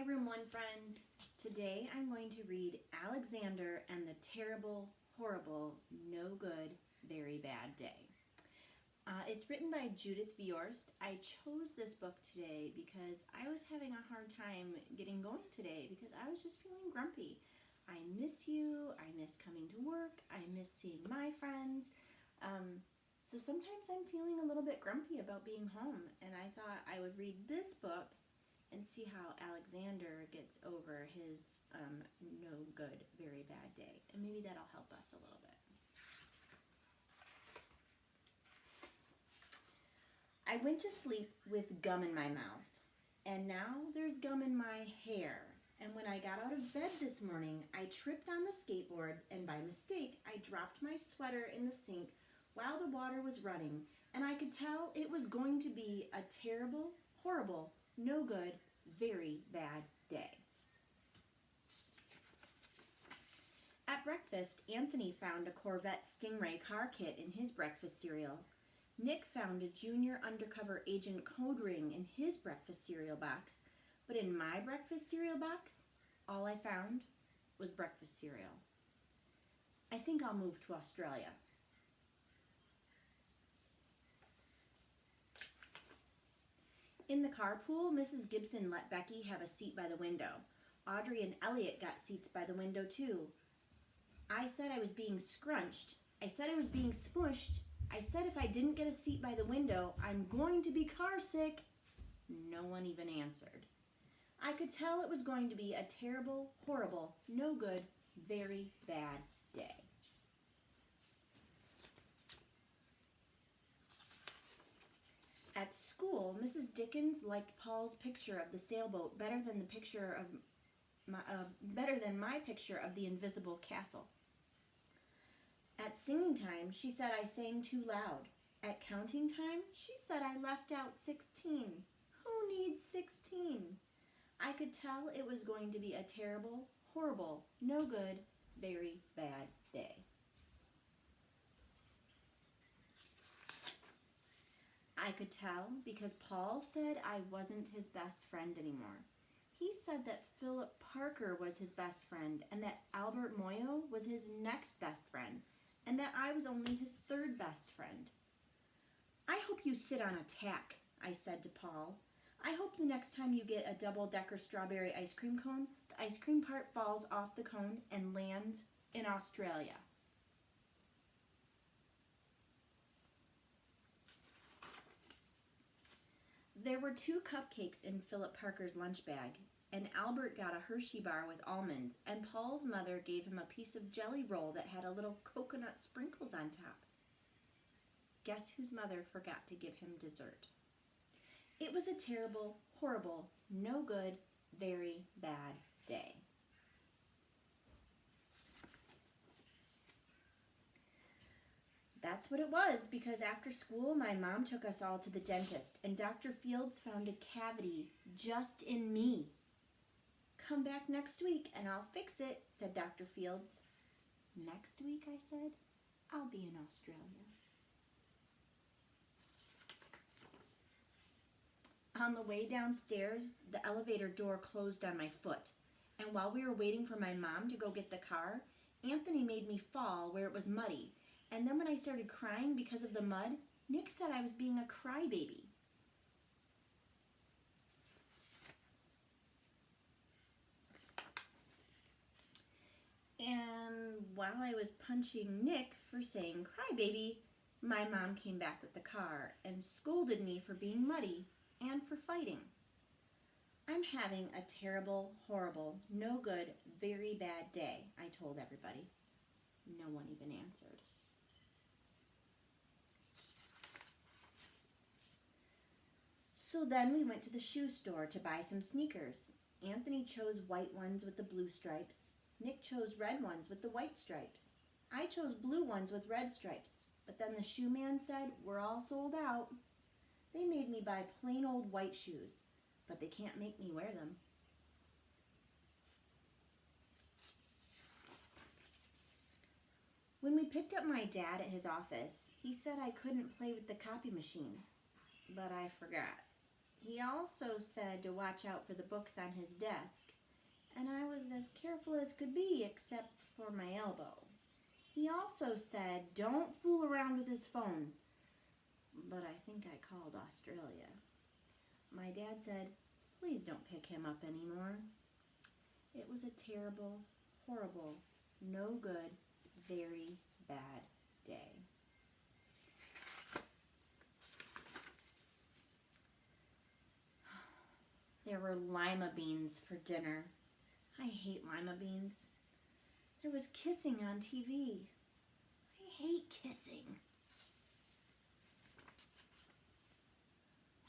Room 1 friends. Today I'm going to read Alexander and the Terrible, Horrible, No Good, Very Bad Day. It's written by Judith Viorst. I chose this book today because I was having a hard time getting going today because I was just feeling grumpy. I miss you, I miss coming to work, I miss seeing my friends. So sometimes I'm feeling a little bit grumpy about being home, and I thought I would read this book and see how Alexander gets over his no good, very bad day. And maybe that'll help us a little bit. I went to sleep with gum in my mouth, and now there's gum in my hair. And when I got out of bed this morning, I tripped on the skateboard, and by mistake, I dropped my sweater in the sink while the water was running, and I could tell it was going to be a terrible, horrible, no good, very bad day. At breakfast, Anthony found a Corvette Stingray car kit in his breakfast cereal. Nick found a junior undercover agent code ring in his breakfast cereal box, but in my breakfast cereal box, all I found was breakfast cereal. I think I'll move to Australia. In the carpool, Mrs. Gibson let Becky have a seat by the window. Audrey and Elliot got seats by the window too. I said I was being scrunched. I said I was being smushed. I said if I didn't get a seat by the window, I'm going to be car sick. No one even answered. I could tell it was going to be a terrible, horrible, no good, very bad day. At school, Mrs. Dickens liked Paul's picture of the sailboat better than my picture of the invisible castle. At singing time, she said I sang too loud. At counting time, she said I left out 16. Who needs 16? I could tell it was going to be a terrible, horrible, no good, very bad day. I could tell because Paul said I wasn't his best friend anymore. He said that Philip Parker was his best friend and that Albert Moyo was his next best friend and that I was only his third best friend. I hope you sit on a tack, I said to Paul. I hope the next time you get a double-decker strawberry ice cream cone, the ice cream part falls off the cone and lands in Australia. There were 2 cupcakes in Philip Parker's lunch bag, and Albert got a Hershey bar with almonds, and Paul's mother gave him a piece of jelly roll that had a little coconut sprinkles on top. Guess whose mother forgot to give him dessert? It was a terrible, horrible, no good, very bad day. That's what it was, because after school, my mom took us all to the dentist, and Dr. Fields found a cavity just in me. Come back next week, and I'll fix it, said Dr. Fields. Next week, I said, I'll be in Australia. On the way downstairs, the elevator door closed on my foot, and while we were waiting for my mom to go get the car, Anthony made me fall where it was muddy. And then when I started crying because of the mud, Nick said I was being a crybaby. And while I was punching Nick for saying crybaby, my mom came back with the car and scolded me for being muddy and for fighting. I'm having a terrible, horrible, no good, very bad day, I told everybody. No one even answered. So then we went to the shoe store to buy some sneakers. Anthony chose white ones with the blue stripes. Nick chose red ones with the white stripes. I chose blue ones with red stripes. But then the shoe man said, we're all sold out. They made me buy plain old white shoes, but they can't make me wear them. When we picked up my dad at his office, he said I couldn't play with the copy machine, but I forgot. He also said to watch out for the books on his desk, and I was as careful as could be except for my elbow. He also said don't fool around with his phone, but I think I called Australia. My dad said, please don't pick him up anymore. It was a terrible, horrible, no good, very bad day. There were lima beans for dinner. I hate lima beans. There was kissing on TV. I hate kissing.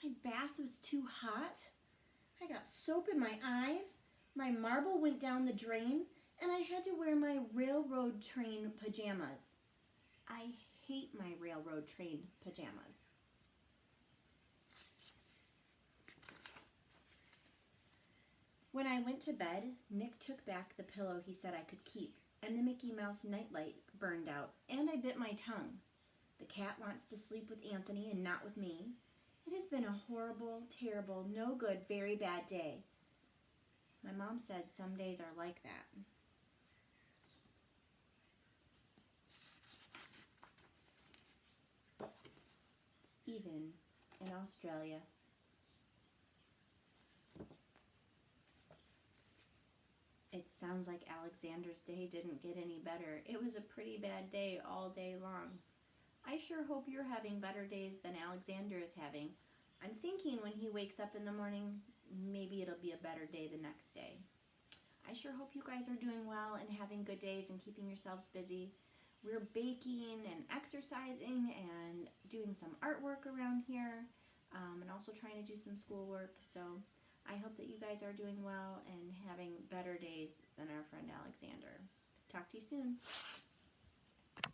My bath was too hot. I got soap in my eyes. My marble went down the drain, and I had to wear my railroad train pajamas. I hate my railroad train pajamas. When I went to bed, Nick took back the pillow he said I could keep, and the Mickey Mouse nightlight burned out, and I bit my tongue. The cat wants to sleep with Anthony and not with me. It has been a horrible, terrible, no good, very bad day. My mom said some days are like that. Even in Australia. It sounds like Alexander's day didn't get any better. It was a pretty bad day all day long. I sure hope you're having better days than Alexander is having. I'm thinking when he wakes up in the morning, maybe it'll be a better day the next day. I sure hope you guys are doing well and having good days and keeping yourselves busy. We're baking and exercising and doing some artwork around here, and also trying to do some schoolwork. So I hope that you guys are doing well and having better days than our friend Alexander. Talk to you soon.